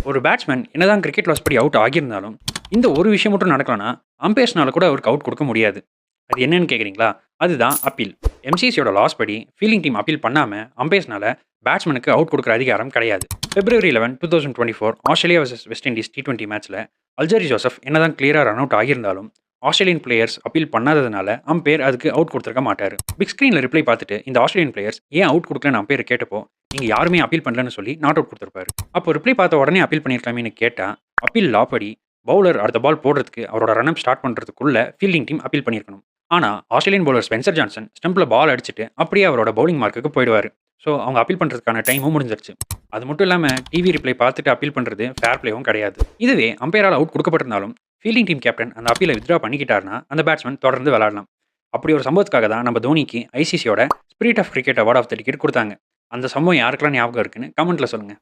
ஒரு பேட்ஸ்மேன் என்னதான் cricket loss படி அவுட் ஆகியிருந்தாலும், இந்த ஒரு விஷயம் மட்டும் நடக்கலனா, அம்பயர்ஸ்னால கூட அவருக்கு அவுட் குடுக்க முடியாது. அது என்னன்னு கேட்குறீங்களா? அதுதான் அப்பீல். எம்சிசியோட லாஸ் படி ஃபீல்டிங் டீம் அப்பீல் பண்ணாம, அம்பயர்ஸ்னால பேட்ஸ்மேனுக்கு அவுட் குடுக்குற அதிகாரம் கிடையாது. February 11, 2024 Australia versus West Indies T20 மேட்ச்ல அல்ஜரி ஜோசப் என்னதான் கிளியரா ரன் அவுட் ஆகியிருந்தாலும், ஆஸ்திரேலியன் பிளேயர்ஸ் அப்பீல் பண்ணாததுனால அம்பயர் அதுக்கு அவுட் குடுத்திருக்க மாட்டாரு. பிக் ஸ்கிரீன்ல ரிப்ளை பார்த்துட்டு இந்த ஆஸ்திரேலியன் பிளேயர்ஸ் ஏன் அவுட் குடுக்கலன்னு அம்பயர் கேட்டப்போ, நீங்க யாருமே அப்பீல் பண்ணலன்னு சொல்லி நாட் அவுட் குடுத்திருப்பாரு. அப்போ ரிப்ளை பார்த்த உடனே அப்பீல் பண்ணியிருக்கலாமேன்னு கேட்டா, அப்பீல் லா படி பவுலர் அடுத்த பால் போடுறதுக்கு அவரோட ரன் அப் ஸ்டார்ட் பண்றதுக்குள்ள ஃபீல்டிங் டீம் அப்பீல் பண்ணியிருக்கணும். ஆனா ஆஸ்திரேலியன் பவுலர் ஸ்பென்சர் ஜான்சன் ஸ்டம்ப்ல பால் அடிச்சுட்டு அப்படியே அவரோட பவுலிங் மார்க்குக்கு போயிடுவாரு. ஸோ அவங்க அப்பீல் பண்றதுக்கான டைமும் முடிஞ்சிருச்சு. அது மட்டும் இல்லாம டிவி ரிப்ளை பார்த்துட்டு அப்பீல் பண்றது ஃபேர் பிளேவும் கிடையாது. இதுவே அம்பையரால் அவுட் கொடுக்கப்பட்டிருந்தாலும் ஃபீல்டிங் டீம் கேப்டன் அந்த அப்பீலை வித்ட்ரா பண்ணிக்கிட்டாருன்னா அந்த பேட்ஸ்மேன் தொடர்ந்து விளையாடலாம். அப்படி ஒரு சம்பவத்துக்காக தான் நம்ம தோனிக்கு ஐசிசியோட spirit of cricket award of the decade கொடுத்தாங்க. அந்த சம்பவம் யாருக்கெல்லாம் ஞாபகம் இருக்குன்னு கமெண்ட்ல சொல்லுங்க.